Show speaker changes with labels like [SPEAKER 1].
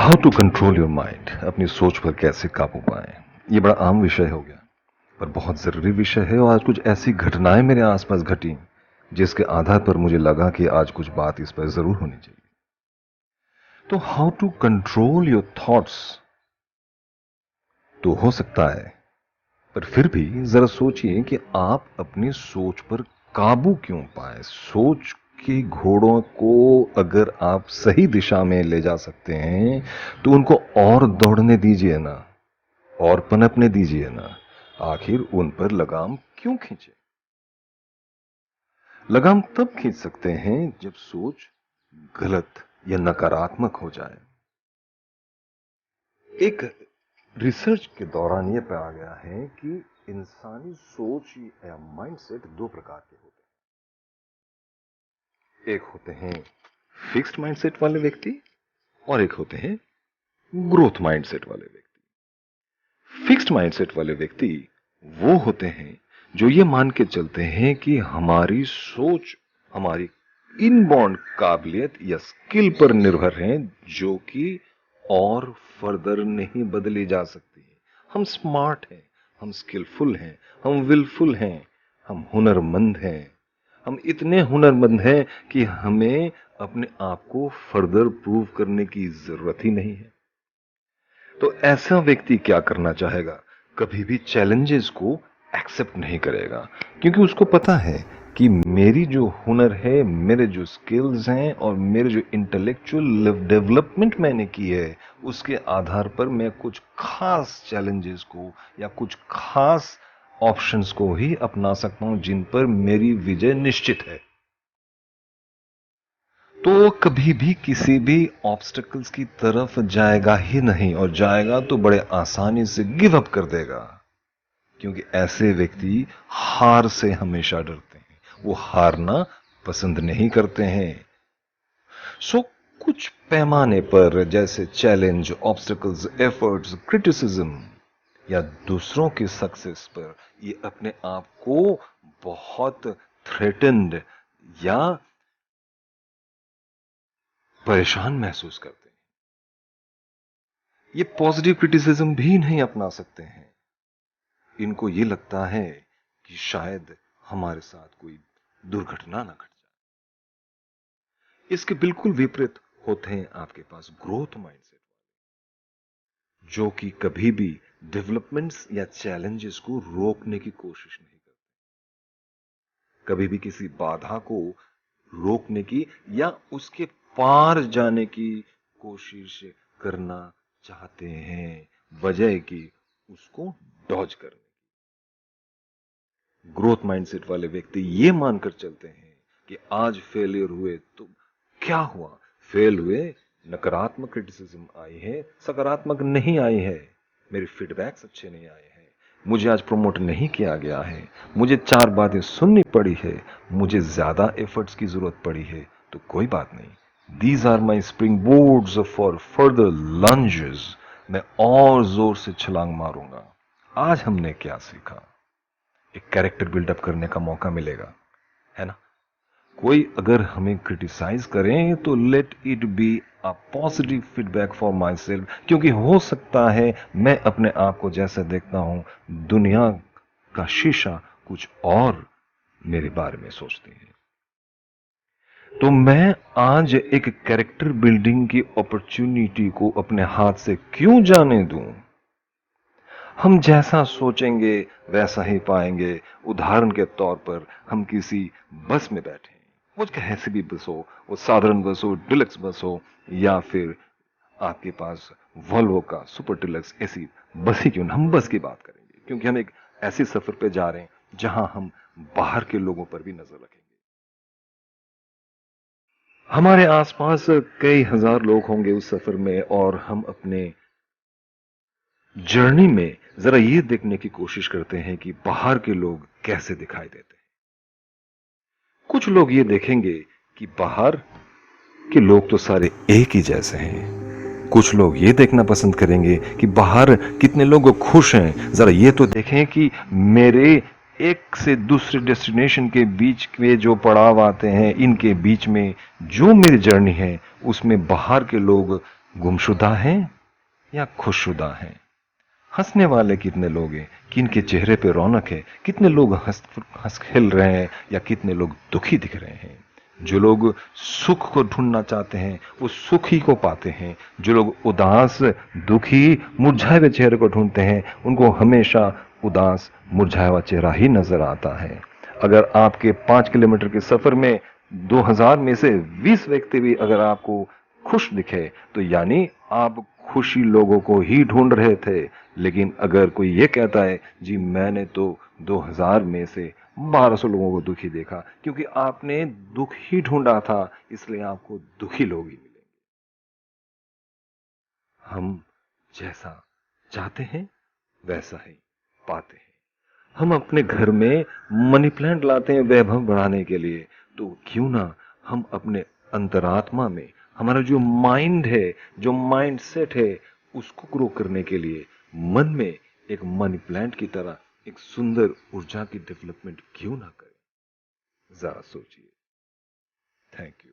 [SPEAKER 1] How to control your mind, अपनी सोच पर कैसे काबू पाएं। ये बड़ा आम विषय हो गया, पर बहुत जरूरी विषय है। और आज कुछ ऐसी घटनाएं मेरे आसपास घटी जिसके आधार पर मुझे लगा कि आज कुछ बात इस पर जरूर होनी चाहिए। तो how to control your thoughts तो हो सकता है, पर फिर भी जरा सोचिए कि आप अपनी सोच पर काबू क्यों पाए। सोच के घोड़ों को अगर आप सही दिशा में ले जा सकते हैं तो उनको और दौड़ने दीजिए ना, और पनपने दीजिए ना। आखिर उन पर लगाम क्यों खींचे। लगाम तब खींच सकते हैं जब सोच गलत या नकारात्मक हो जाए। एक रिसर्च के दौरान यह पाया गया है कि इंसानी सोच या माइंडसेट दो प्रकार के होते हैं। एक होते हैं फिक्स्ड माइंडसेट वाले व्यक्ति और एक होते हैं ग्रोथ माइंडसेट वाले व्यक्ति। फिक्स्ड माइंडसेट वाले व्यक्ति वो होते हैं जो ये मान के चलते हैं कि हमारी सोच हमारी इनबॉर्न काबिलियत या स्किल पर निर्भर है, जो कि और फर्दर नहीं बदली जा सकती है। हम स्मार्ट हैं, हम स्किलफुल हैं, हम विलफुल हैं, हम हुनरमंद हैं। हम इतने हुनरमंद हैं कि हमें अपने आप को फर्दर प्रूव करने की जरूरत ही नहीं है। तो ऐसा व्यक्ति क्या करना चाहेगा? कभी भी चैलेंजेस को एक्सेप्ट नहीं करेगा, क्योंकि उसको पता है कि मेरी जो हुनर है, मेरे जो स्किल्स हैं और मेरे जो इंटेलेक्चुअल डेवलपमेंट मैंने की है, उसके आधार पर मैं कुछ खास चैलेंजेस को या कुछ खास ऑप्शंस को ही अपना सकता हूं जिन पर मेरी विजय निश्चित है। तो कभी भी किसी भी ऑब्स्टेकल्स की तरफ जाएगा ही नहीं, और जाएगा तो बड़े आसानी से गिव अप कर देगा, क्योंकि ऐसे व्यक्ति हार से हमेशा डरते हैं। वो हारना पसंद नहीं करते हैं। सो कुछ पैमाने पर, जैसे चैलेंज, ऑब्स्टेकल्स, एफर्ट्स, क्रिटिसिज्म या दूसरों की सक्सेस पर, ये अपने आप को बहुत थ्रेटन्ड या परेशान महसूस करते हैं। ये पॉजिटिव क्रिटिसिज्म भी नहीं अपना सकते हैं। इनको ये लगता है कि शायद हमारे साथ कोई दुर्घटना ना घट जाए। इसके बिल्कुल विपरीत होते हैं आपके पास ग्रोथ माइंडसेट, जो कि कभी भी डेवलपमेंट्स या चैलेंजेस को रोकने की कोशिश नहीं करते, कभी भी किसी बाधा को रोकने की या उसके पार जाने की कोशिश करना चाहते हैं, बजाय कि उसको डॉज करने। ग्रोथ माइंडसेट वाले व्यक्ति ये मानकर चलते हैं कि आज फेलियर हुए तो क्या हुआ, फेल हुए, नकारात्मक क्रिटिसिज्म आई है, सकारात्मक नहीं आई है, मेरे फीडबैक्स अच्छे नहीं आए हैं, मुझे आज प्रमोट नहीं किया गया है, मुझे 4 बातें सुननी पड़ी है, मुझे ज्यादा एफर्ट्स की जरूरत पड़ी है, तो कोई बात नहीं। These are my springboards for further lunges. मैं और जोर से छलांग मारूंगा। आज हमने क्या सीखा? एक कैरेक्टर बिल्डअप करने का मौका मिलेगा, है ना। कोई अगर हमें क्रिटिसाइज करें तो let it be a positive feedback for my self, क्योंकि हो सकता है मैं अपने आप को जैसा देखता हूं, दुनिया का शीशा कुछ और मेरे बारे में सोचती है। तो मैं आज एक कैरेक्टर बिल्डिंग की अपॉर्चुनिटी को अपने हाथ से क्यों जाने दूं? हम जैसा सोचेंगे वैसा ही पाएंगे। उदाहरण के तौर पर, हम किसी बस में बैठे हैं, वो कैसे भी बस हो, वो साधारण बस हो, डिलक्स बस हो, या फिर आपके पास वॉल्वो का सुपर डिलक्स एसी बस ही क्यों ना, हम बस की बात करेंगे, क्योंकि हम एक ऐसे सफर पे जा रहे हैं जहां हम बाहर के लोगों पर भी नजर रखेंगे। हमारे आसपास कई हजार लोग होंगे उस सफर में, और हम अपने जर्नी में जरा ये देखने की कोशिश करते हैं कि बाहर के लोग कैसे दिखाई देते हैं। कुछ लोग ये देखेंगे कि बाहर के लोग तो सारे एक ही जैसे हैं। कुछ लोग ये देखना पसंद करेंगे कि बाहर कितने लोग खुश हैं। जरा ये तो देखें कि मेरे एक से दूसरे डेस्टिनेशन के बीच के जो पड़ाव आते हैं, इनके बीच में जो मेरी जर्नी है उसमें बाहर के लोग गुमशुदा हैं या खुशशुदा हैं? हंसने वाले कितने लोग हैं, किनके चेहरे पे रौनक है, कितने लोग हंस हंस खेल रहे हैं या कितने लोग दुखी दिख रहे हैं। जो लोग सुख को ढूंढना चाहते हैं वो सुख ही को पाते हैं। जो लोग उदास, दुखी, मुरझाए हुए चेहरे को ढूंढते हैं उनको हमेशा उदास, मुरझाया हुआ चेहरा ही नजर आता है। अगर आपके 5 किलोमीटर के सफर में 2000 में से 20 व्यक्ति भी अगर आपको खुश दिखे तो यानी आप खुशी लोगों को ही ढूंढ रहे थे। लेकिन अगर कोई ये कहता है जी मैंने तो 2000 में से 1200 लोगों को दुखी देखा, क्योंकि आपने दुख ही ढूंढा था इसलिए आपको दुखी लोग ही मिले। हम जैसा चाहते हैं वैसा ही पाते हैं। हम अपने घर में मनी प्लांट लाते हैं वैभव बढ़ाने के लिए, तो क्यों ना हम अपने अंतरात्मा में हमारा जो माइंड है, जो माइंड सेट है, उसको ग्रो करने के लिए मन में एक मनी प्लांट की तरह एक सुंदर ऊर्जा की डेवलपमेंट क्यों ना करें? जरा सोचिए। Thank you.